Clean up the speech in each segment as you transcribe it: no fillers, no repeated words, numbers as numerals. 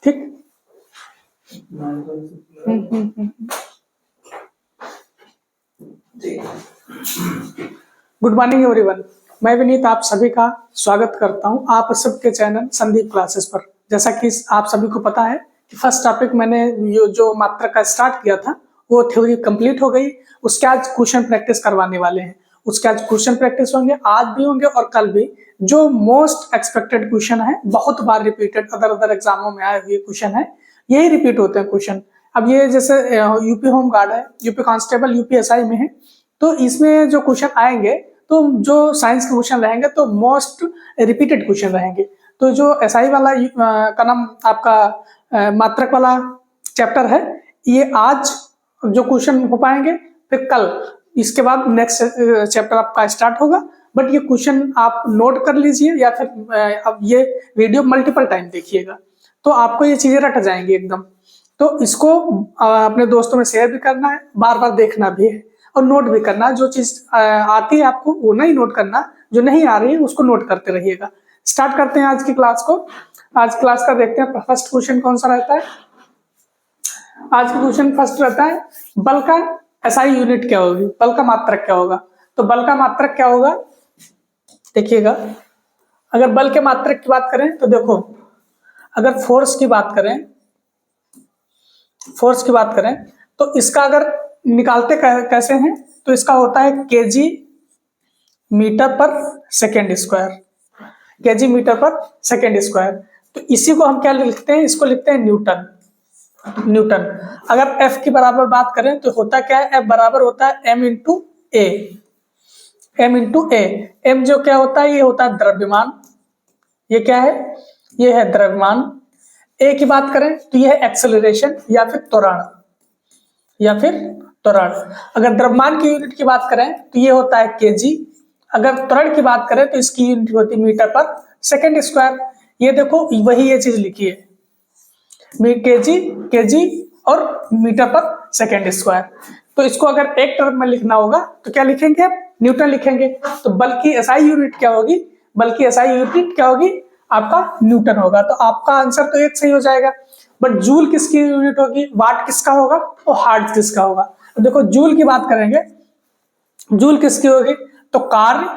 ठीक। Good morning everyone, मैं विनीत आप सभी का स्वागत करता हूं आप सबके चैनल संदीप क्लासेस पर। जैसा कि आप सभी को पता है कि फर्स्ट टॉपिक मैंने जो मात्रा का स्टार्ट किया था वो थ्योरी कंप्लीट हो गई। उसके आज क्वेश्चन प्रैक्टिस करवाने वाले हैं। उसके आज क्वेश्चन प्रैक्टिस होंगे, आज भी होंगे और कल भी। जो मोस्ट एक्सपेक्टेड क्वेश्चन है, बहुत बार रिपीटेड अदर एग्जामों में आए हुए क्वेश्चन है, यही रिपीट होते हैं क्वेश्चन। अब ये जैसे यूपी होम गार्ड है, यूपी कांस्टेबल, यूपी एसआई में है, तो इसमें जो क्वेश्चन आएंगे तो जो साइंस के क्वेश्चन रहेंगे तो मोस्ट रिपीटेड क्वेश्चन रहेंगे। तो जो एसआई वाला का नाम आपका मात्रक वाला चैप्टर है, ये आज जो क्वेश्चन हो पाएंगे, फिर कल इसके बाद नेक्स्ट चैप्टर आपका स्टार्ट होगा। बट ये क्वेश्चन आप नोट कर लीजिए या फिर अब ये वीडियो मल्टीपल टाइम देखिएगा तो आपको ये चीजें रट जाएंगी एकदम। तो इसको अपने दोस्तों में शेयर भी करना है, बार बार देखना भी है और नोट भी करना। जो चीज आती है आपको वो नहीं नोट करना, जो नहीं आ रही है उसको नोट करते रहिएगा। स्टार्ट करते हैं आज की क्लास को। आज क्लास का देखते हैं फर्स्ट क्वेश्चन कौन सा रहता है। आज का क्वेश्चन फर्स्ट रहता है, बल का एसआई यूनिट क्या होगी, बल का मात्रक क्या होगा। तो बल का मात्रक क्या होगा देखिएगा। अगर बल के मात्रक की बात करें तो देखो, अगर फोर्स की बात करें तो इसका अगर निकालते कैसे हैं तो इसका होता है केजी मीटर पर सेकेंड स्क्वायर, केजी मीटर पर सेकेंड स्क्वायर। तो इसी को हम क्या लिखते हैं, इसको लिखते हैं न्यूटन। अगर एफ की बराबर बात करें तो होता क्या है, एफ बराबर होता है एम इंटू ए। एम जो क्या होता है, ये होता है द्रव्यमान। ये क्या है, ये है द्रव्यमान। ए की बात करें तो ये है एक्सेलरेशन या फिर त्वरण। अगर द्रव्यमान की यूनिट की बात करें तो ये होता है केजी। अगर त्वरण की बात करें तो इसकी यूनिट होती है मीटर पर सेकेंड स्क्वायर। ये देखो वही ये चीज लिखी है, केजी और मीटर पर सेकेंड स्क्वायर। तो इसको अगर एक टर्म में लिखना होगा तो क्या लिखेंगे आप, न्यूटन लिखेंगे। तो बल की एसआई यूनिट क्या होगी, आपका न्यूटन होगा। तो आपका आंसर तो एक सही हो जाएगा। बट जूल किसकी यूनिट होगी, वाट किसका होगा और हार्ट्ज किसका होगा। तो देखो जूल की बात करेंगे, जूल किसकी होगी तो कार्य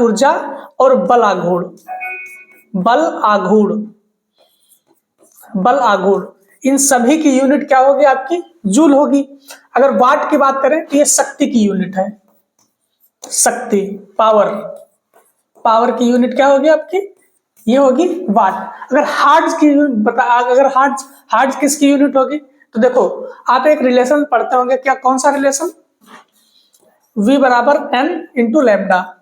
ऊर्जा और बल आघूर्ण, इन सभी की यूनिट क्या होगी आपकी, जूल होगी। अगर वाट की बात करें तो ये शक्ति की यूनिट है, शक्ति पावर की यूनिट क्या होगी आपकी, ये होगी वाट। अगर हार्ट्ज की यूनिट हार्ट्ज किसकी यूनिट होगी तो देखो आप एक रिलेशन पढ़ते होंगे, क्या कौन सा रिलेशन, v बराबर n इंटू लैम्डा।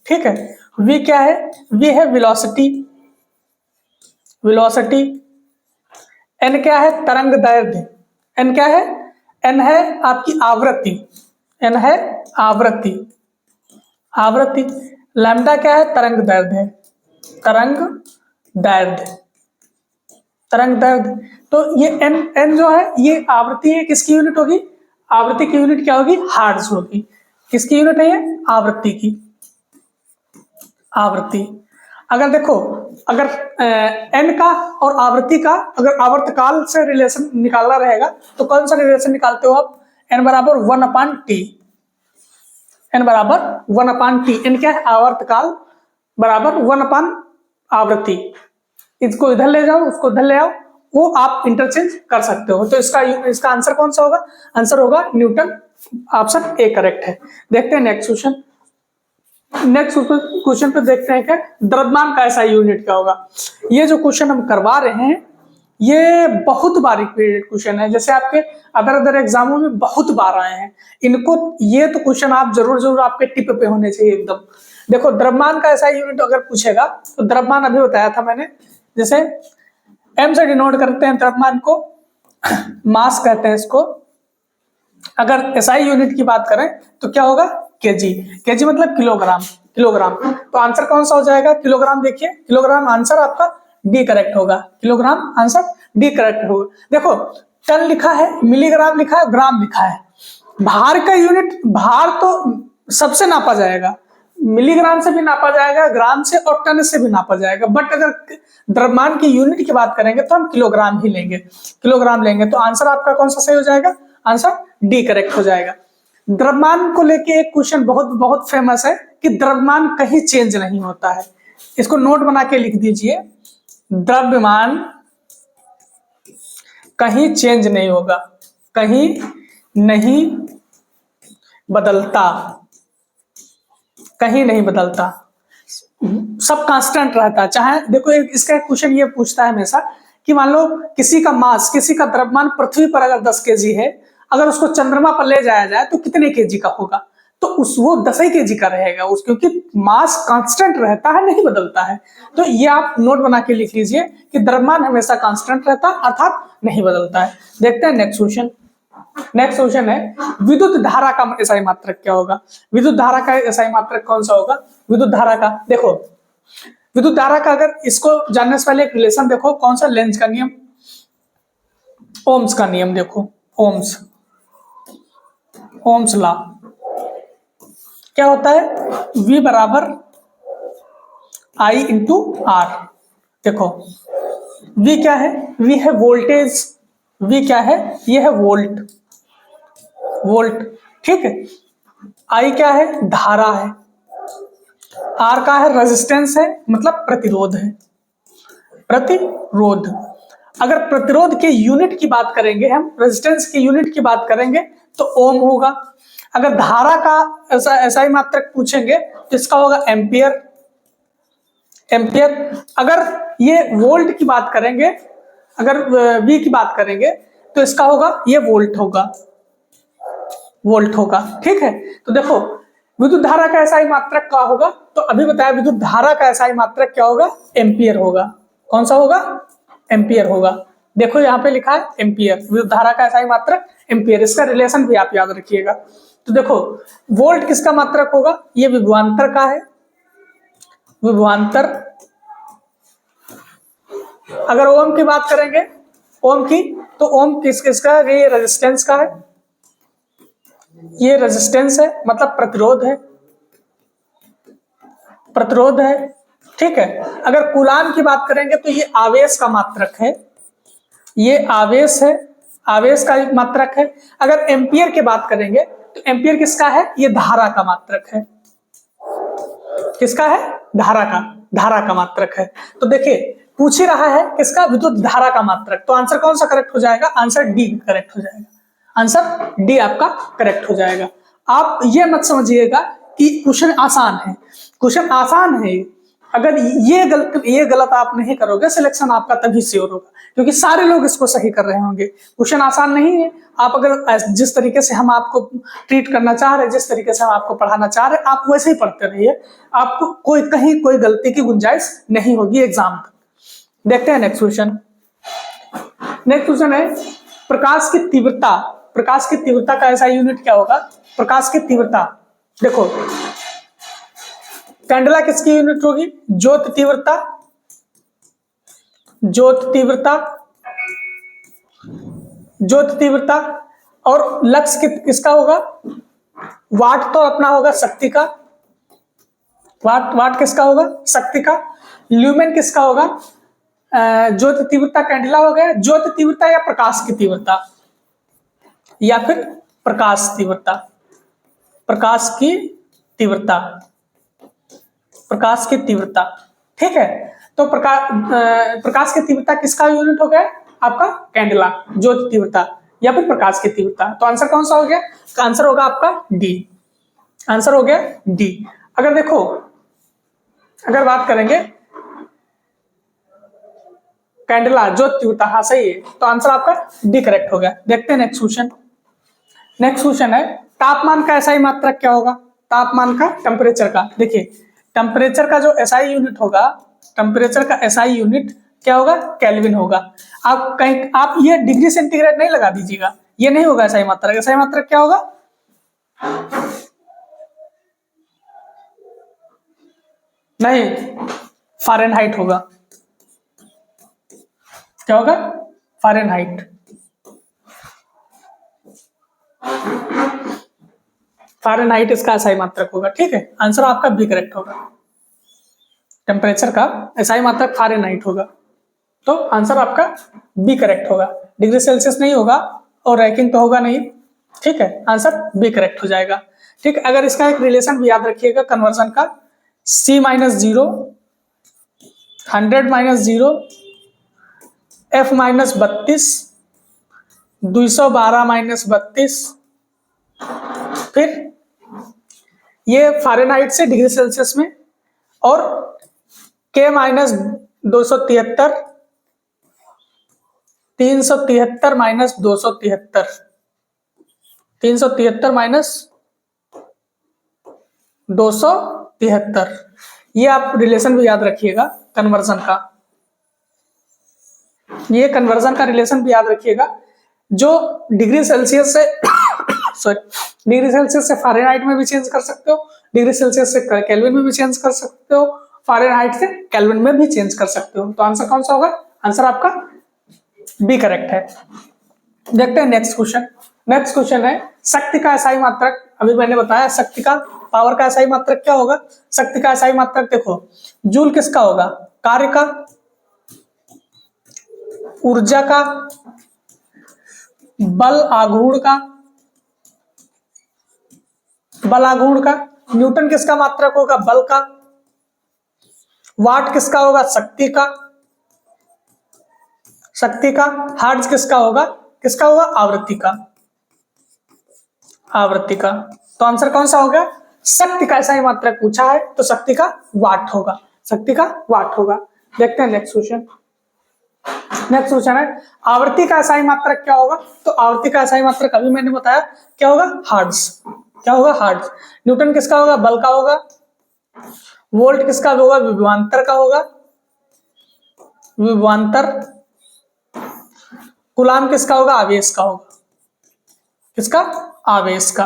ठीक है, v क्या है, v है वेलोसिटी, n क्या है तरंग दैर्ध्य, n क्या है, n है आपकी आवृत्ति, लैम्डा क्या है तरंग दैर्ध्य। तो ये n जो है ये आवृत्ति है, किसकी यूनिट होगी, आवृत्ति की यूनिट क्या होगी, हर्ट्ज होगी। किसकी यूनिट है ये, आवृत्ति की, अगर देखो अगर n का और आवृत्ति का अगर आवर्तकाल से रिलेशन निकालना रहेगा तो कौन सा रिलेशन निकालते हो आप, n बराबर 1/t, n क्या है आवर्तकाल बराबर 1 आवृत्ति। इसको इधर ले जाओ, उसको इधर ले आओ, वो आप इंटरचेंज कर सकते हो। तो इसका आंसर कौन सा होगा, आंसर होगा न्यूटन, ऑप्शन ए करेक्ट है। देखते हैं नेक्स्ट क्वेश्चन पे देखते हैं क्या द्रव्यमान का ऐसा यूनिट क्या होगा। ये जो क्वेश्चन हम करवा रहे हैं ये बहुत बार रिपीटेड क्वेश्चन है, जैसे आपके अदर एग्जामों में बहुत बार आए हैं इनको। ये तो क्वेश्चन आप जरूर आपके टिप पे होने चाहिए एकदम। देखो द्रव्यमान का ऐसा यूनिट अगर पूछेगा तो द्रव्यमान अभी बताया था मैंने, जैसे m से डिनोट करते हैं द्रव्यमान को, मास कहते हैं इसको। अगर एसआई यूनिट की बात करें तो क्या होगा, केजी मतलब किलोग्राम। तो आंसर कौन सा हो जाएगा, किलोग्राम। देखिए किलोग्राम आंसर आपका डी करेक्ट होगा, किलोग्राम आंसर डी करेक्ट होगा। देखो टन लिखा है, मिलीग्राम लिखा है, ग्राम लिखा है। भार का यूनिट, भार तो सबसे नापा जाएगा, मिलीग्राम से भी नापा जाएगा, ग्राम से और टन से भी नापा जाएगा, बट अगर द्रव्यमान की यूनिट की बात करेंगे तो हम किलोग्राम ही लेंगे, किलोग्राम लेंगे। तो आंसर आपका कौन सा सही हो जाएगा? आंसर डी करेक्ट हो जाएगा। द्रव्यमान को लेके एक क्वेश्चन बहुत बहुत फेमस है कि द्रव्यमान कहीं चेंज नहीं होता है। इसको नोट बना के लिख दीजिए, द्रव्यमान कहीं चेंज नहीं होगा, कहीं नहीं बदलता, कहीं नहीं बदलता, सब कांस्टेंट रहता है। चाहे देखो इसका क्वेश्चन ये पूछता है हमेशा कि मान लो किसी का मास, किसी का द्रव्यमान पृथ्वी पर अगर 10 केजी है, अगर उसको चंद्रमा पर ले जाया जाए तो कितने केजी का होगा? तो वो 10 ही केजी का रहेगा उस, क्योंकि मास कांस्टेंट रहता है, नहीं बदलता है। तो ये आप नोट बना के लिख लीजिए कि द्रव्यमान हमेशा कांस्टेंट रहता है अर्थात नहीं बदलता है। देखते हैं नेक्स्ट क्वेश्चन। नेक्स्ट क्वेश्चन है विद्युत धारा का एसआई मात्रक क्या होगा? विद्युत धारा का एसआई मात्रक कौन सा होगा? विद्युत धारा का देखो, विद्युत धारा का अगर इसको जानने से पहले एक रिलेशन देखो, कौन सा? लेंज का नियम, ओम्स का नियम देखो, ओम्स, ओम्स लॉ। क्या होता है? V बराबर I इंटू आर। देखो V क्या है? V है वोल्टेज, V क्या है? ये है वोल्ट, वोल्ट, ठीक है। I क्या है? धारा है। R का है रेजिस्टेंस है, मतलब प्रतिरोध है, प्रतिरोध। अगर प्रतिरोध के यूनिट की बात करेंगे हम, रेजिस्टेंस की यूनिट की बात करेंगे तो ओम होगा। अगर धारा का एसआई मात्रक पूछेंगे तो इसका होगा एम्पियर, एम्पियर। अगर ये वोल्ट की बात करेंगे, अगर V की बात करेंगे तो इसका होगा ये वोल्ट होगा, वोल्ट होगा, ठीक है। तो देखो विद्युत धारा का एसआई मात्रक क्या होगा? तो अभी बताया विद्युत धारा का एसआई मात्रक क्या होगा? एम्पियर होगा। कौन सा होगा? एम्पियर होगा। देखो यहाँ पे लिखा है एम्पियर, विद्युत धारा का एसआई मात्रक एम्पियर। इसका रिलेशन भी आप याद रखिएगा। तो देखो वोल्ट किसका मात्रक होगा? ये विभवांतर का है, विभवांतर। अगर ओम की बात करेंगे, ओम की, तो ओम किसका है? ये रेजिस्टेंस का है, ये रेजिस्टेंस है, मतलब प्रतिरोध है, प्रतिरोध है, ठीक है। अगर कूलाम की बात करेंगे तो ये आवेश का मात्रक है, ये आवेश है, आवेश का मात्रक है। अगर एम्पियर की बात करेंगे तो एम्पियर किसका है? ये धारा का मात्रक है। किसका है? धारा का, धारा का मात्रक है। तो देखिए पूछ ही रहा है किसका? विद्युत धारा का मात्रक। तो आंसर कौन सा करेक्ट हो जाएगा? आंसर डी करेक्ट हो जाएगा, आंसर डी आपका करेक्ट हो जाएगा। आप ये मत समझिएगा कि क्वेश्चन आसान है, क्वेश्चन आसान है। अगर ये गलत आप नहीं करोगे, सिलेक्शन आपका तभी श्योर होगा, क्योंकि सारे लोग इसको सही कर रहे होंगे। क्वेश्चन आसान नहीं है। आप अगर जिस तरीके से हम आपको ट्रीट करना चाह रहे हैं, जिस तरीके से हम आपको पढ़ाना चाह रहे हैं, आप वैसे ही पढ़ते रहिए, आपको कहीं कोई गलती की गुंजाइश नहीं होगी एग्जाम तक। देखते हैं नेक्स्ट क्वेश्चन। नेक्स्ट क्वेश्चन है प्रकाश की तीव्रता। प्रकाश की तीव्रता का ऐसा यूनिट क्या होगा? प्रकाश की तीव्रता देखो, कैंडला किसकी यूनिट होगी? ज्योत तीव्रता, ज्योत तीव्रता, ज्योत तीव्रता। और लक्स किसका होगा? वाट तो अपना होगा शक्ति का, वाट किसका होगा? शक्ति का। ल्यूमेन किसका होगा? ज्योत तीव्रता कैंडला हो गया। ज्योत तीव्रता या प्रकाश की तीव्रता, या फिर प्रकाश तीव्रता, प्रकाश की तीव्रता, प्रकाश की तीव्रता, ठीक है। तो प्रकाश की तीव्रता किसका यूनिट हो गया? आपका कैंडला, ज्योत तीव्रता या फिर प्रकाश की तीव्रता। तो आंसर कौन सा हो गया? आंसर होगा आपका डी, आंसर हो गया डी। अगर देखो, अगर बात करेंगे कैंडला, ज्योत तीव्रता, हाँ सही है, तो आंसर आपका डी करेक्ट हो गया। देखते हैं नेक्स्ट क्वेश्चन। नेक्स्ट क्वेश्चन है तापमान का एसआई मात्रक क्या होगा? तापमान का, टेम्परेचर का। देखिए टेम्परेचर का जो एसआई यूनिट होगा, टेम्परेचर का एसआई यूनिट क्या होगा? केल्विन होगा। आप कहीं आप ये डिग्री सेंटीग्रेड नहीं लगा दीजिएगा, ये नहीं होगा एसआई मात्रक। एसआई मात्रक क्या होगा? नहीं, फ़ारेनहाइट होगा। क्या होगा? फ़ारेनहाइट, फ़ारेनहाइट इसका एसआई मात्रक होगा। ठीक है, आंसर आपका बी करेक्ट होगा। टेम्परेचर का एसआई मात्रक फ़ारेनहाइट होगा, तो आंसर आपका बी करेक्ट होगा। डिग्री सेल्सियस नहीं होगा और रैंकिंग तो होगा नहीं। ठीक है, आंसर बी करेक्ट हो जाएगा। ठीक है, अगर इसका एक रिलेशन भी याद रखिएगा कन्वर्जन का, C - 0, 100 - 0, F - 32, 212 - 32, फिर ये फ़ारेनहाइट से डिग्री सेल्सियस में, और K - 273, 373 - 273, 373 - 273, ये आप रिलेशन भी याद रखिएगा कन्वर्जन का। ये कन्वर्जन का रिलेशन भी याद रखिएगा, जो डिग्री सेल्सियस से सॉरी, डिग्री सेल्सियस से फ़ारेनहाइट में भी चेंज कर सकते हो, डिग्री सेल्सियस से केल्विन में भी चेंज कर सकते हो, फ़ारेनहाइट से केल्विन में भी चेंज कर सकते हो। तो आंसर कौन सा होगा? आंसर आपका बी करेक्ट है। देखते हैं नेक्स्ट क्वेश्चन। नेक्स्ट क्वेश्चन है शक्ति का एसआई मात्रक। अभी मैंने बताया शक्ति का, पावर का एसआई मात्रक क्या होगा। शक्ति का एसआई मात्रक देखो, जूल किसका होगा? कार्य का, ऊर्जा का, बल आघूर्ण का, बल आघूर्ण का। न्यूटन किसका मात्रक होगा? बल का। वाट किसका होगा? शक्ति का, शक्ति का। हर्ट्ज किसका होगा? किसका होगा? आवृत्ति का, आवृत्ति का। तो आंसर कौन सा होगा? शक्ति का एसआई मात्रक पूछा है तो शक्ति का वाट होगा, शक्ति का वाट होगा। देखते हैं नेक्स्ट क्वेश्चन। नेक्स्ट क्वेश्चन है आवृत्ति का एसआई मात्रक क्या होगा। तो आवृत्ति का एसआई मात्रक अभी मैंने बताया क्या होगा? हर्ट्ज। क्या होगा? हर्ट्ज। न्यूटन किसका होगा? बल का होगा। वोल्ट किसका होगा? विभवांतर का होगा, विभवांतर। कूलाम किसका होगा? आवेश का होगा। किसका? आवेश का।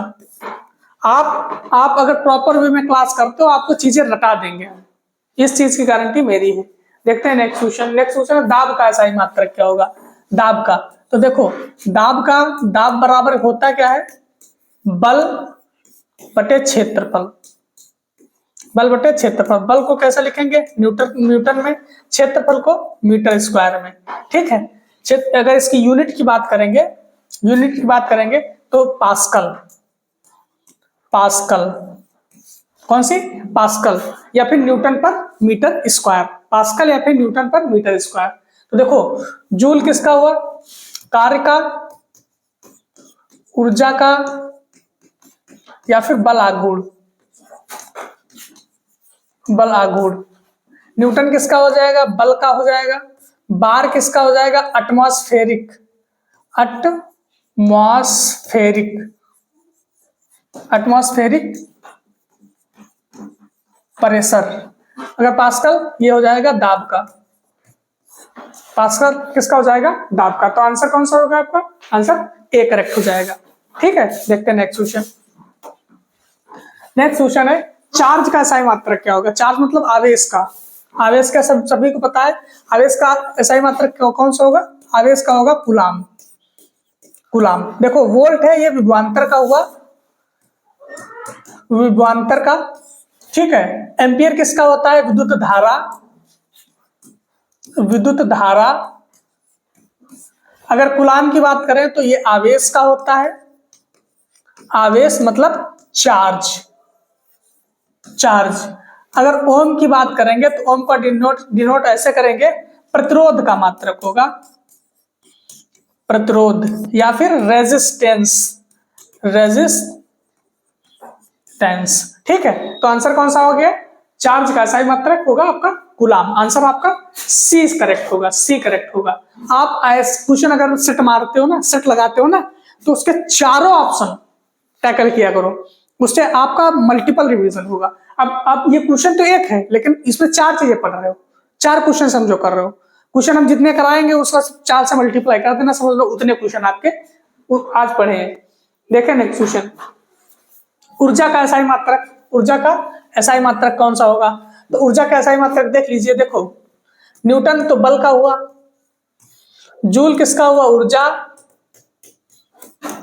आप अगर प्रॉपर वे में क्लास करते हो आपको चीजें रटा देंगे, इस चीज की गारंटी मेरी है। देखते हैं नेक्स्ट क्वेश्चन। नेक्स्ट क्वेश्चन है दाब का एसआई मात्रक क्या होगा। दाब का, तो देखो दाब बराबर होता क्या है? बल बटे क्षेत्रफल। बल बटे क्षेत्रफल। बल को कैसे लिखेंगे? न्यूटन में, क्षेत्रफल को मीटर स्क्वायर में। ठीक है, अगर इसकी यूनिट की बात करेंगे, यूनिट की बात करेंगे तो पास्कल, पास्कल। कौन सी? पास्कल, या फिर न्यूटन पर मीटर स्क्वायर। पास्कल या फिर न्यूटन पर मीटर स्क्वायर। तो देखो जूल किसका हुआ? कार्य का, ऊर्जा का, या फिर बल आघूर्ण, बल आघूर्ण। न्यूटन किसका हो जाएगा? बल का हो जाएगा। बार किसका हो जाएगा? Atmospheric, atmospheric, atmospheric pressure. अगर पास्कल, ये हो जाएगा दाब का। पास्कल किसका हो जाएगा? दाब का। तो आंसर कौन सा होगा आपका? आंसर ए करेक्ट हो जाएगा। ठीक है, देखते हैं नेक्स्ट क्वेश्चन। नेक्स्ट क्वेश्चन है चार्ज का एसआई मात्रक क्या होगा। चार्ज मतलब आवेश का। आवेश का सभी को पता है। आवेश का एसआई मात्रक कौन सा होगा? आवेश का होगा कूलाम, कूलाम। देखो वोल्ट है, ये विभवांतर का हुआ, विभवांतर का। ठीक है, एम्पियर किसका होता है? विद्युत धारा, विद्युत धारा। अगर कूलाम की बात करें तो ये आवेश का होता है। आवेश मतलब चार्ज, चार्ज। अगर ओम की बात करेंगे तो ओम का डिनोट ऐसे करेंगे, प्रतिरोध का मात्रक होगा, प्रतिरोध, या फिर रेजिस्टेंस, रेजिस्टेंस। ठीक है, तो आंसर कौन सा हो गया? चार्ज का एसआई मात्रक होगा आपका कूलाम। आंसर आपका सी करेक्ट होगा, सी करेक्ट होगा। आप क्वेश्चन अगर सेट मारते हो ना, सेट लगाते हो ना, तो उसके चारों ऑप्शन टैकल किया करो, उससे आपका मल्टीपल रिवीजन होगा। अब ये क्वेश्चन तो एक है, लेकिन इसमें चार चीजें पढ़ रहे हो, चार क्वेश्चन समझो कर रहे हो। क्वेश्चन हम जितने कराएंगे उसका 4 से मल्टीप्लाई कर देना, समझ लो उतने क्वेश्चन आपके आज पढ़े हैं। देखें नेक्स्ट क्वेश्चन। ऊर्जा का एसआई मात्रक, ऊर्जा का एसआई मात्रक कौन सा होगा? तो ऊर्जा का एसआई मात्रक देख लीजिए। देखो न्यूटन तो बल का हुआ, जूल किसका हुआ? ऊर्जा,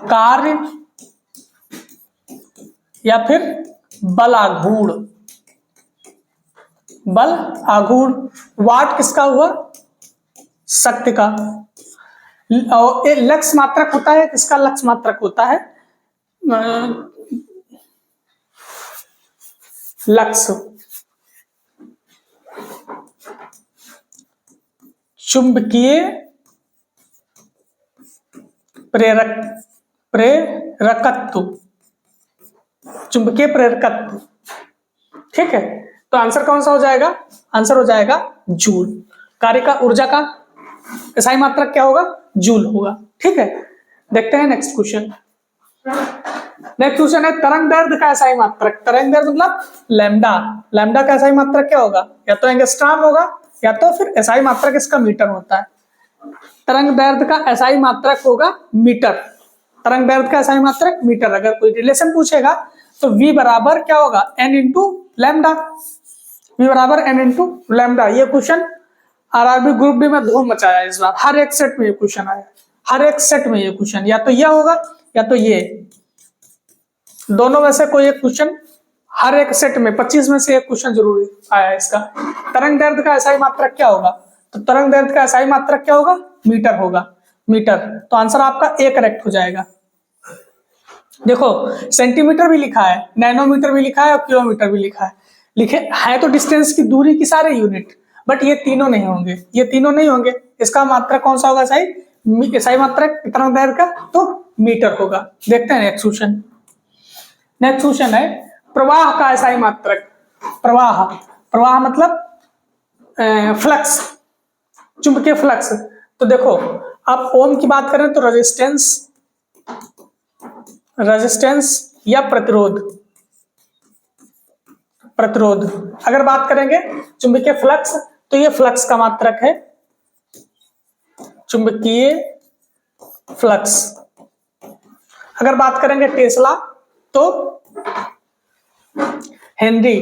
कार्य, या फिर बल आघूर्ण। बल आघूर्ण वाट किसका हुआ? शक्ति का। और लक्ष्य मात्रक होता है, किसका लक्ष्य मात्रक होता है? लक्ष्य। चुंबकीय प्रेरकत्व, चुंबकीय प्रेरकत्व। ठीक है, तो आंसर कौन सा हो जाएगा? आंसर हो जाएगा जूल। कार्य का, ऊर्जा का एसआई मात्रक क्या होगा? जूल होगा। ठीक है, देखते हैं नेक्स्ट क्वेश्चन। नेक्स्ट क्वेश्चन है तरंग दैर्ध्य का एसआई मात्रक। तरंग दैर्ध्य मतलब लैम्डा। लैम्डा का एसआई मात्रक क्या होगा? या तो एंगस्ट्रॉम होगा या तो फिर एसआई मात्रक इसका मीटर होता है। तरंग दैर्ध्य का एसआई मात्रक होगा मीटर। तरंग दैर्ध्य का एसआई मात्रक मीटर। अगर कोई रिलेशन पूछेगा तो V बराबर क्या होगा? n into lambda. V बराबर n इंटू लैम्डा। ये क्वेश्चन आरआरबी ग्रुप डी में धूम मचाया इस बार। हर एक सेट में ये क्वेश्चन आया, हर एक सेट में ये क्वेश्चन, या तो ये होगा या तो ये, दोनों में से कोई एक क्वेश्चन हर एक सेट में 25 में से एक क्वेश्चन जरूर आया इसका। तरंग दैर्ध्य का एसआई मात्रक क्या होगा? तो तरंग दैर्ध्य का एसआई मात्रक क्या होगा? मीटर होगा। मीटर। तो आंसर आपका ए करेक्ट हो जाएगा। देखो सेंटीमीटर भी लिखा है, नैनोमीटर भी लिखा है और किलोमीटर भी लिखा है। लिखे है तो डिस्टेंस की दूरी की सारे यूनिट, बट ये तीनों नहीं होंगे, ये तीनों नहीं होंगे। इसका मात्रक कौन सा होगा? एसआई मात्रक तरंग दैर्ध्य का तो मीटर होगा। देखते हैं नेक्स्ट क्वेश्चन। नेक्स्ट क्वेश्चन है प्रवाह का एसआई मात्रक। प्रवाह, प्रवाह मतलब फ्लक्स, चुंबकीय फ्लक्स। तो देखो आप ओम की बात करें तो रेजिस्टेंस, रेजिस्टेंस या प्रतिरोध, प्रतिरोध। अगर बात करेंगे चुंबकीय फ्लक्स तो ये फ्लक्स का मात्रक है, चुंबकीय फ्लक्स। अगर बात करेंगे टेस्ला तो हेनरी।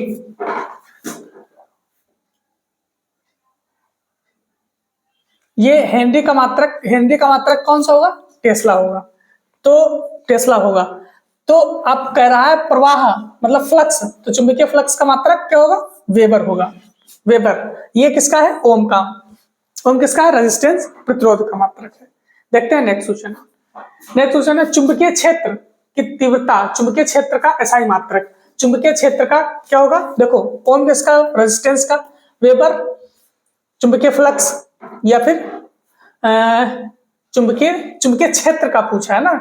ये हेनरी का मात्रक कौन सा होगा? टेस्ला होगा। तो टेस्ला होगा। तो आप कह रहा है प्रवाह मतलब फ्लक्स, तो चुंबकीय फ्लक्स का मात्रक क्या होगा? वेबर होगा। वेबर। ये किसका है? ओम का। ओम किसका है? रेजिस्टेंस, प्रतिरोध का मात्रक है। देखते हैं नेक्स्ट क्वेश्चन। नेक्स्ट क्वेश्चन है चुंबकीय क्षेत्र की तीव्रता, चुंबकीय क्षेत्र का एसआई मात्रक। चुंबकीय क्षेत्र का क्या होगा? देखो ओम किसका? रेजिस्टेंस का। वेबर चुंबकीय फ्लक्स, या फिर चुंबकीय क्षेत्र का पूछा है ना।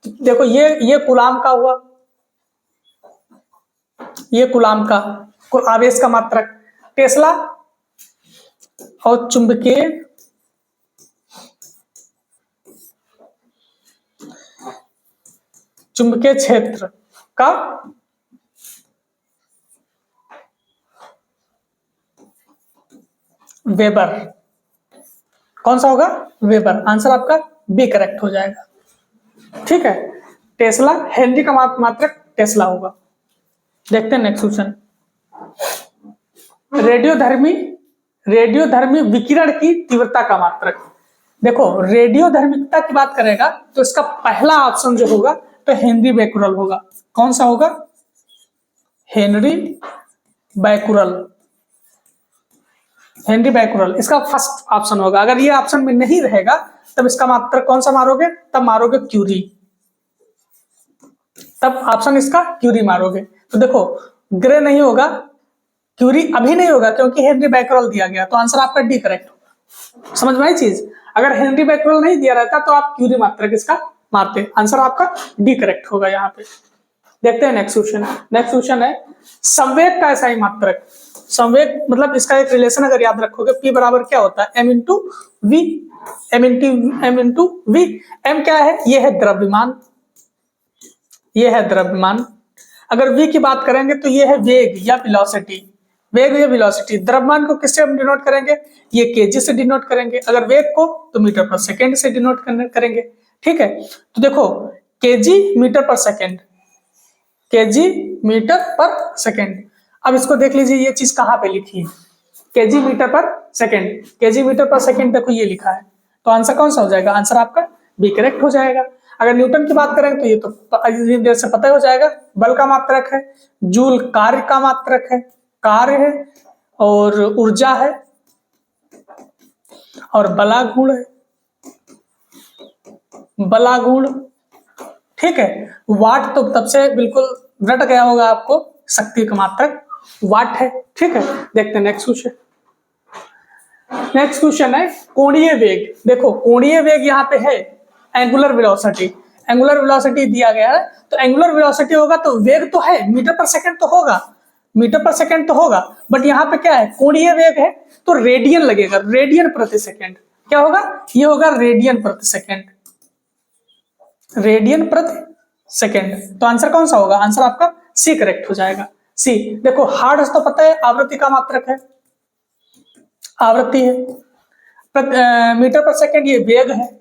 तो देखो ये कूलाम का हुआ, ये कूलाम का आवेश का मात्रक। टेस्ला और चुंबकीय क्षेत्र का वेबर। कौन सा होगा? वेबर। आंसर आपका बी करेक्ट हो जाएगा। ठीक है, टेस्ला, हेनरी का मात्रक टेस्ला होगा। देखते हैं नेक्स्ट क्वेश्चन। रेडियोधर्मी विकिरण की तीव्रता का मात्रक। देखो रेडियोधर्मिता की बात करेगा तो इसका पहला ऑप्शन जो होगा तो हेनरी बैकुरल होगा। कौन सा होगा? Henry Becquerel. हेनरी बैकुरल इसका फर्स्ट ऑप्शन होगा। अगर ये ऑप्शन में नहीं रहेगा तब इसका मात्रक कौन सा मारोगे? तब मारोगे क्यूरी। तब ऑप्शन इसका क्यूरी मारोगे। तो देखो ग्रे नहीं होगा, क्यूरी अभी नहीं होगा क्योंकि हेनरी बैकुरल दिया गया, तो आंसर आपका डी करेक्ट होगा। समझ में आई चीज? अगर हेनरी बैकुरल नहीं दिया रहता तो आप क्यूरी मात्रक इसका मारते। आंसर आपका डी करेक्ट होगा यहाँ पे। देखते हैं नेक्स्ट क्वेश्चन। नेक्स्ट क्वेश्चन है संवेग का एसआई मात्रक। संवेग मतलब इसका एक रिलेशन अगर याद रखोगे, P बराबर क्या होता है? m into V. m into V. m क्या है? ये है द्रव्यमान, ये है द्रव्यमान। अगर v की बात करेंगे तो ये है वेग या वेलोसिटी। वेग या वेलोसिटी। द्रव्यमान को किससे हम डिनोट करेंगे? ये केजी से डिनोट करेंगे। अगर वेग को तो मीटर पर सेकेंड से डिनोट करेंगे। ठीक है, तो देखो केजी मीटर पर सेकेंड, केजी मीटर पर सेकेंड। अब इसको देख लीजिए ये चीज कहाँ पे लिखी है? केजी मीटर पर सेकेंड। केजी मीटर पर सेकेंड देखो ये लिखा है, तो आंसर कौन सा हो जाएगा? आंसर आपका बी करेक्ट हो जाएगा। अगर न्यूटन की बात करें तो ये तो देर से पता ही हो जाएगा, बल का मात्रक है। जूल कार्य का मात्रक है, कार्य है, और ऊर्जा है, और बलागुण है, बलागुण। ठीक है, वाट तो तब से बिल्कुल रट गया होगा आपको, शक्ति का मात्रक वाट है। ठीक है, देखते हैं नेक्स्ट क्वेश्चन। नेक्स्ट क्वेश्चन है कोणीय वेग। देखो कोणीय वेग यहाँ पे है एंगुलर वेलोसिटी, एंगुलर वेलोसिटी दिया गया है, तो एंगुलर वेलोसिटी होगा तो वेग तो है, मीटर पर सेकंड तो होगा, मीटर पर सेकंड तो होगा, बट यहाँ पे क्या है, कोणीय वेग है तो रेडियन लगेगा, रेडियन प्रति सेकंड। क्या होगा, ये होगा रेडियन प्रति सेकंड, रेडियन प्रति सेकंड। तो आंसर कौन सा होगा, आंसर आपका सी करेक्ट हो जाएगा, सी। देखो हर्ट्ज तो पता है आवृत्ति का मात्रक है, आवृत्ति है, मीटर पर सेकंड ये वेग है,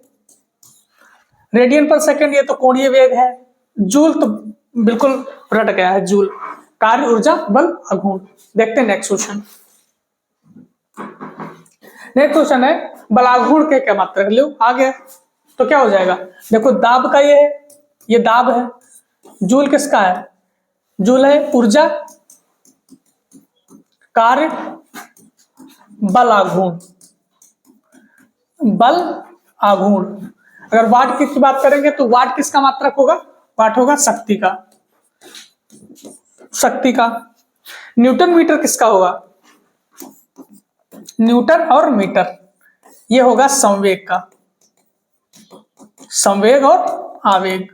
रेडियन पर सेकंड ये तो कोणीय वेग है, जूल तो बिल्कुल रट गया है, जूल कार्य, ऊर्जा, बल, आघूर्ण। देखते हैं नेक्स्ट क्वेश्चन। नेक्स्ट क्वेश्चन है बलाघूर्ण के क्या मात्रक, लो आ गया तो क्या हो जाएगा, देखो दाब का ये है, ये दाब है, जूल किसका है, जूल है ऊर्जा, कार्य, बल, आघूर्ण, बल, आघूर्ण। अगर वाट की बात करेंगे तो वाट किसका मात्रक होगा, वाट होगा शक्ति का, शक्ति का। न्यूटन मीटर किसका होगा, न्यूटन और मीटर ये होगा संवेग का, संवेग और आवेग,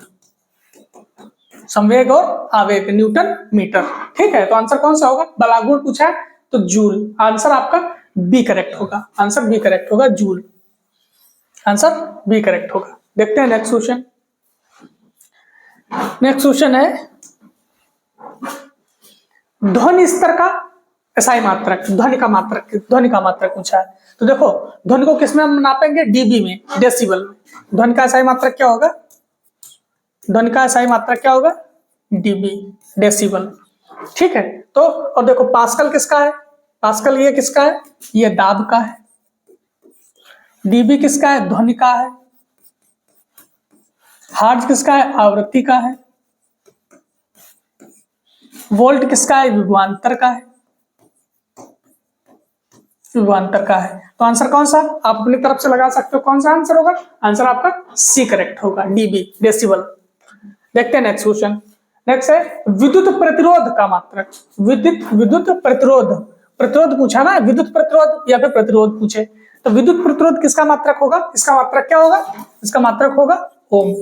संवेग और आवेग, न्यूटन मीटर। ठीक है, तो आंसर कौन सा होगा, बलाघूर्ण पूछा है तो जूल, आंसर आपका बी करेक्ट होगा, आंसर बी करेक्ट होगा, जूल, आंसर बी करेक्ट होगा। देखते हैं नेक्स्ट क्वेश्चन। नेक्स्ट क्वेश्चन है ध्वनि स्तर का एसआई मात्रक, ध्वनि का मात्रक, ध्वनि का मात्रक पूछा है। तो देखो ध्वनि को किसमें हम नापेंगे, डीबी में, डेसिबल में। ध्वनि का एसआई मात्रक क्या होगा, ध्वनि का एसआई मात्रक क्या होगा, डीबी, डेसिबल। ठीक है, तो और देखो पास्कल किसका है, पास्कल ये किसका है, ये दाब का है, डीबी किसका है, ध्वनि का है, हर्ट्ज किसका है, आवृत्ति का है, वोल्ट किसका है, विभवांतर का है, विभवांतर का है। तो आंसर कौन सा, आप अपनी तरफ से लगा सकते हो, कौन सा आंसर होगा, आंसर आपका सी करेक्ट होगा, डीबी, डेसिबल। देखते हैं नेक्स्ट क्वेश्चन। नेक्स्ट है विद्युत प्रतिरोध का मात्रक, विद्युत प्रतिरोध, प्रतिरोध पूछा ना, विद्युत प्रतिरोध या फिर प्रतिरोध पूछे तो विद्युत प्रतिरोध किसका मात्रक होगा, इसका मात्रक क्या होगा, इसका मात्रक होगा ओम।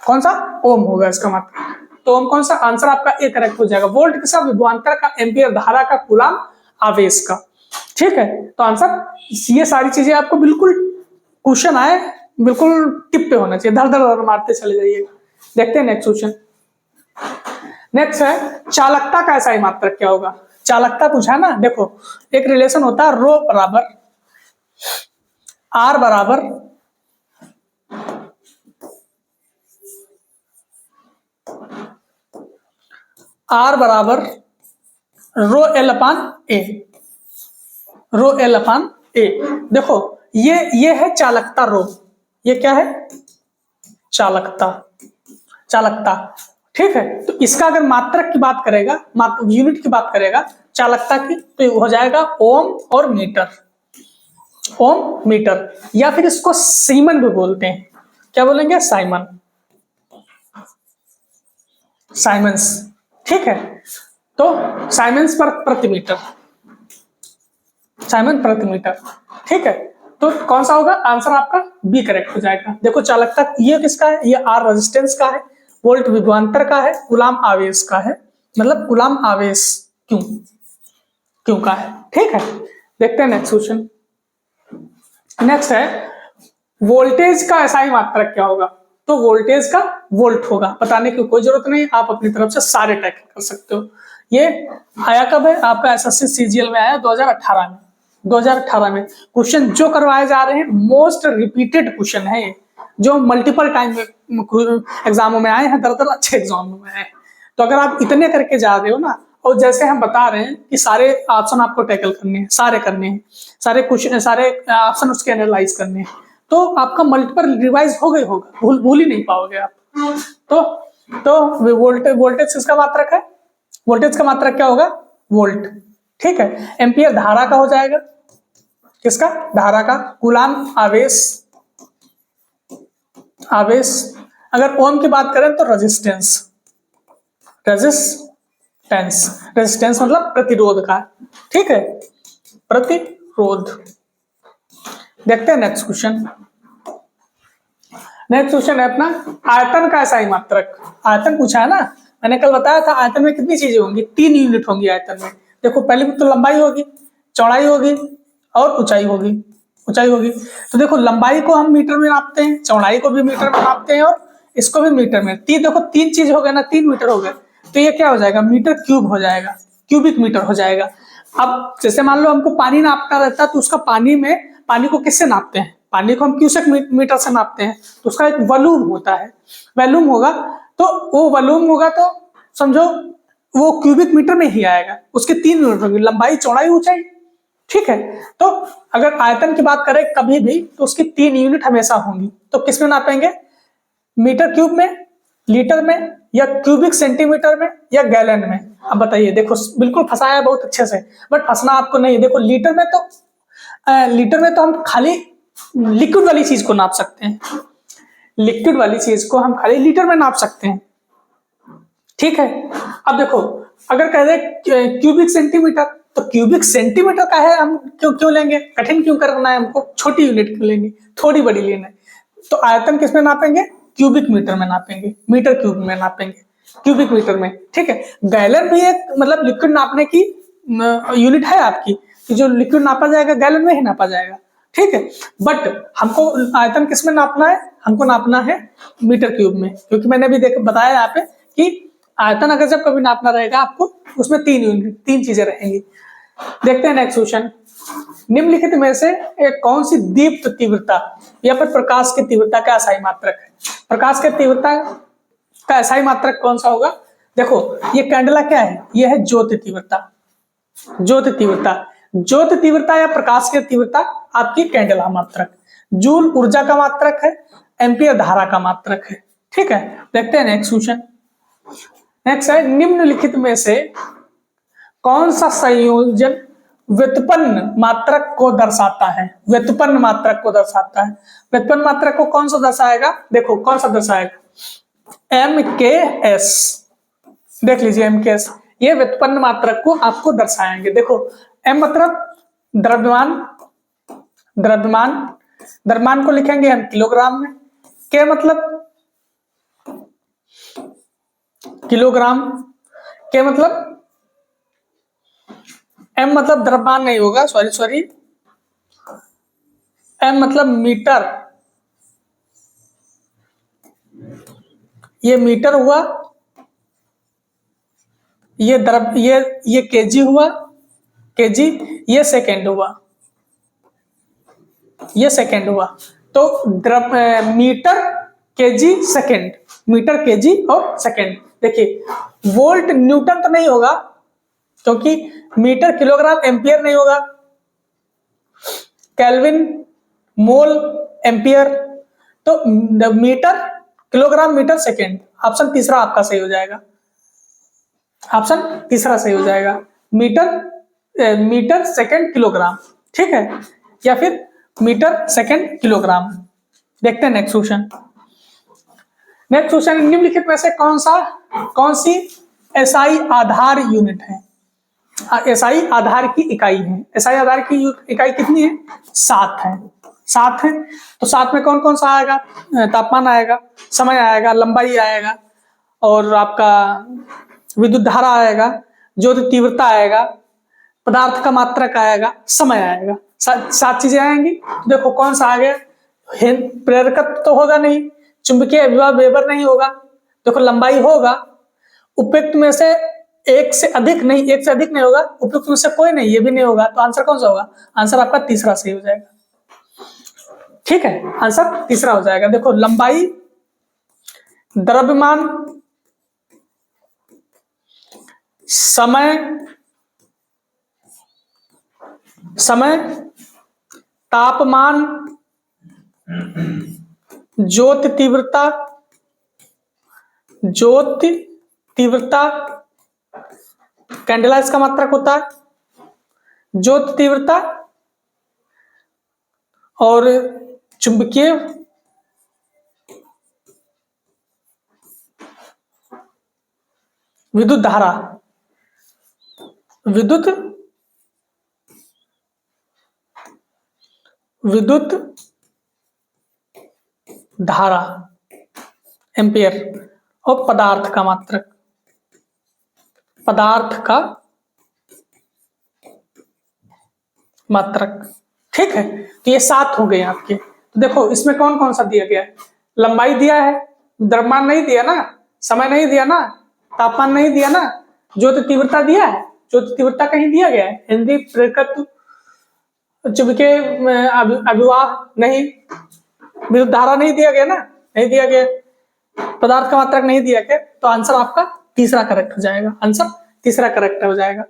कौन सा, ओम होगा इसका मात्रक। तो ओम कौन सा, आंसर आपका ए करेक्ट हो जाएगा। वोल्ट किसका, विभवांतर का, एम्पियर धारा का, कूलाम आवेश का। ठीक है, तो आंसर ये सारी चीजें आपको बिल्कुल क्वेश्चन आए बिल्कुल टिप पे होना चाहिए, धर धर मारते चले जाइएगा। देखते हैं नेक्स्ट क्वेश्चन। नेक्स्ट है चालकता का एसआई मात्रक क्या होगा, चालकता पूछा है ना। देखो एक रिलेशन होता है रो बराबर आर बराबर रो एल अपान ए, रो एल अपान ए। देखो ये है चालकता रो, ये क्या है, चालकता, चालकता। ठीक है, तो इसका अगर मात्रक की बात करेगा, यूनिट की बात करेगा चालकता की, तो हो जाएगा ओम और मीटर, ओम मीटर, या फिर इसको सीमन भी बोलते हैं। क्या बोलेंगे, साइमन, साइमन्स। ठीक है, तो साइमन्स पर प्रति मीटर, साइमन प्रति मीटर। ठीक है, तो कौन सा होगा, आंसर आपका बी करेक्ट हो जाएगा। देखो चालकता ये किसका है, ये आर रेजिस्टेंस का है, वोल्ट विभवांतर का है, कूलाम आवेश का है, मतलब कूलाम आवेश क्यों का है। ठीक है, देखते हैं नेक्स्ट क्वेश्चन। नेक्स्ट है वोल्टेज का एसआई मात्रक क्या होगा, तो वोल्टेज का वोल्ट होगा, बताने की कोई जरूरत नहीं, आप अपनी तरफ से सारे टैकल कर सकते हो। ये आया कब है, आपका एसएससी सीजीएल में आया 2018 में, 2018 में। क्वेश्चन जो करवाए जा रहे हैं मोस्ट रिपीटेड क्वेश्चन है, जो मल्टीपल टाइम एग्जामों में आए हैं, दरअसल अच्छे एग्जामों में आए हैं। तो अगर आप इतने करके जा रहे हो ना, और जैसे हम बता रहे हैं कि सारे ऑप्शन आपको टैकल करने हैं, सारे करने हैं, सारे क्वेश्चन, सारे ऑप्शन उसके एनालाइज करने हैं, तो आपका मल्टीपल रिवाइज हो गई होगा, भूल ही नहीं पाओगे आप। तो वोल्टेज किसका मात्रक है? वोल्टेज का मात्रक क्या होगा? वोल्ट। ठीक है, एम्पियर धारा का हो जाएगा, किसका? धारा का। कूलाम आवेश, आवेश। अगर ओम की बात करें तो रेजिस्टेंस, रेजिस्टेंस मतलब प्रतिरोध का। ठीक है, प्रतिरोध। देखते हैं नेक्स्ट क्वेश्चन। नेक्स्ट क्वेश्चन है अपना आयतन का एसआई मात्रक। आयतन पूछा है ना, मैंने कल बताया था आयतन में कितनी चीजें होंगी, 3 यूनिट होंगी आयतन में। देखो पहले तो लंबाई होगी, चौड़ाई होगी और ऊंचाई होगी। तो देखो लंबाई को हम मीटर में नापते हैं, चौड़ाई को भी मीटर में नापते हैं और इसको भी मीटर में। देखो 3 चीज हो गए ना, 3 मीटर हो गए, तो ये क्या हो जाएगा? मीटर क्यूब हो जाएगा, क्यूबिक मीटर हो जाएगा। अब जैसे मान लो हमको पानी नापना रहता है, तो उसका पानी को किससे नापते हैं? पानी को हम क्यूसेक मीटर से नापते हैं, तो उसका एक वॉल्यूम होता है, वॉल्यूम होगा। तो वो वॉल्यूम होगा तो समझो वो क्यूबिक मीटर में ही आएगा। उसके 3 यूनिट होंगे, लंबाई, चौड़ाई, ऊंचाई। ठीक है, तो अगर आयतन की बात करें कभी भी तो उसकी 3 यूनिट हमेशा होंगी। तो किस में नापेंगे? मीटर क्यूब में, लीटर में, या क्यूबिक सेंटीमीटर में, या गैलन में। अब बताइए, देखो बिल्कुल फंसाया बहुत अच्छे से, बट फंसना आपको नहीं। देखो लीटर में तो हम खाली लिक्विड वाली चीज को नाप सकते हैं, लिक्विड वाली चीज को हम खाली लीटर में नाप सकते हैं। ठीक है, अब देखो अगर कह दे क्यूबिक सेंटीमीटर, तो क्यूबिक सेंटीमीटर का है, हम क्यों लेंगे? कठिन क्यों करना है हमको? छोटी यूनिट क्यों लेंगे, थोड़ी बड़ी लेना है। तो आयतन किस में नापेंगे? क्यूबिक मीटर में नापेंगे, मीटर क्यूब में नापेंगे, क्यूबिक मीटर में। ठीक है, गैलन भी एक मतलब लिक्विड नापने की यूनिट है आपकी, कि जो लिक्विड नापा जाएगा गैलन में ही नापा जाएगा। ठीक है, बट हमको आयतन किस में नापना है? हमको नापना है मीटर क्यूब में, क्योंकि मैंने भी बताया यहाँ पे कि आयतन अगर जब कभी नापना रहेगा आपको, उसमें 3 चीजें रहेंगी। देखते हैं नेक्स्ट क्वेश्चन। निम्नलिखित में से एक कौन सी दीप्त तीव्रता या फिर प्रकाश की तीव्रता का एसआई मात्रक है? प्रकाश की तीव्रता का एसआई मात्रक कौन सा होगा? देखो ये कैंडला क्या है? ये है ज्योति तीव्रता। ज्योति तीव्रता या प्रकाश की तीव्रता आपकी कैंडला मात्रक। जूल ऊर्जा का मात्रक है, एम्पियर धारा का मात्रक है। ठीक है, देखते हैं नेक्स्ट क्वेश्चन। नेक्स्ट है निम्नलिखित में से कौन सा संयोजन व्युत्पन्न मात्रक को दर्शाता है? व्युत्पन्न मात्रक को दर्शाता है। व्युत्पन्न मात्रक को कौन सा दर्शाएगा? देखो कौन सा दर्शाएगा? MKS। देख लीजिए MKS, ये व्युत्पन्न मात्रक को आपको दर्शाएंगे। देखो M मतलब द्रव्यमान, द्रव्यमान को लिखेंगे हम किलोग्राम में। K मतलब किलोग्राम, K मतलब M मतलब द्रव्यमान नहीं होगा, सॉरी, M मतलब मीटर, ये मीटर हुआ, ये केजी हुआ, केजी, ये सेकेंड हुआ, ये सेकेंड हुआ। तो metre, KG, second, metre, KG और सेकेंड। देखिए वोल्ट न्यूटन तो नहीं होगा, क्योंकि मीटर किलोग्राम एम्पियर नहीं होगा, केल्विन, मोल, एम्पियर। तो metre, kilogram, metre, second. Option तीसरा आपका सही हो जाएगा, ऑप्शन तीसरा सही हो जाएगा। Metre second kilogram. ठीक है, या फिर मीटर सेकेंड किलोग्राम। देखते हैं नेक्स्ट क्वेश्चन। नेक्स्ट क्वेश्चन, निम्नलिखित में से कौन सी एसआई आधार यूनिट है? एसआई आधार की इकाई है। एसआई आधार की इकाई कितनी है? 7 है। 7 है, तो 7 में कौन कौन सा आएगा? तापमान आएगा, समय आएगा, लंबाई आएगा, और आपका विद्युत धारा आएगा, ज्योति तीव्रता आएगा, पदार्थ का मात्रक आएगा, समय आएगा। 7 चीजें आएंगी। देखो कौन सा आ गया? प्रेरकत्व तो होगा नहीं, चुंबकीय विभव वेबर नहीं होगा, देखो लंबाई होगा, उपयुक्त में से एक से अधिक नहीं होगा, उपयुक्त में से कोई नहीं, ये भी नहीं होगा। तो आंसर कौन सा होगा? आंसर आपका तीसरा सही हो जाएगा। ठीक है, आंसर तीसरा हो जाएगा। देखो लंबाई, द्रव्यमान, समय, तापमान, ज्योति तीव्रता, ज्योति तीव्रता कैंडेला इसका मात्रक होता है, ज्योति तीव्रता। और चुंबकीय विद्युत धारा, विद्युत धारा एम्पियर। और पदार्थ का मात्रक, पदार्थ का मात्रक। ठीक है, तो ये 7 हो गए आपके। तो देखो इसमें कौन कौन सा दिया गया है, लंबाई दिया है, द्रव्यमान नहीं दिया ना, समय नहीं दिया ना, तापमान नहीं दिया ना, ज्योति तीव्रता दिया है, ज्योति तीव्रता कहीं दिया गया है, हिंदी प्रेरकत्व, चुंबकीय अभिवाह नहीं, विद्युत धारा नहीं दिया गया ना, नहीं दिया गया, पदार्थ का मात्रक नहीं दिया गया, तो आंसर आपका तीसरा करेक्ट हो जाएगा, आंसर तीसरा करेक्ट हो जाएगा।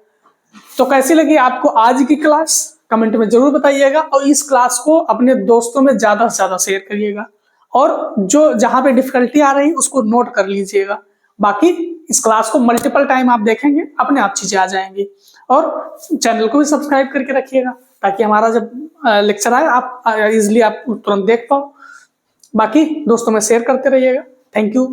तो कैसी लगी आपको आज की क्लास, कमेंट में जरूर बताइएगा, और इस क्लास को अपने दोस्तों में ज्यादा से ज्यादा शेयर करिएगा, और जो जहां पे डिफिकल्टी आ रही है उसको नोट कर लीजिएगा। बाकी इस क्लास को मल्टीपल टाइम आप देखेंगे, अपने आप चीजें आ जाएंगी। और चैनल को भी सब्सक्राइब करके रखिएगा, ताकि हमारा जब लेक्चर आए आप इजिली आप तुरंत देख पाओ। बाकी दोस्तों में शेयर करते रहिएगा। Thank you.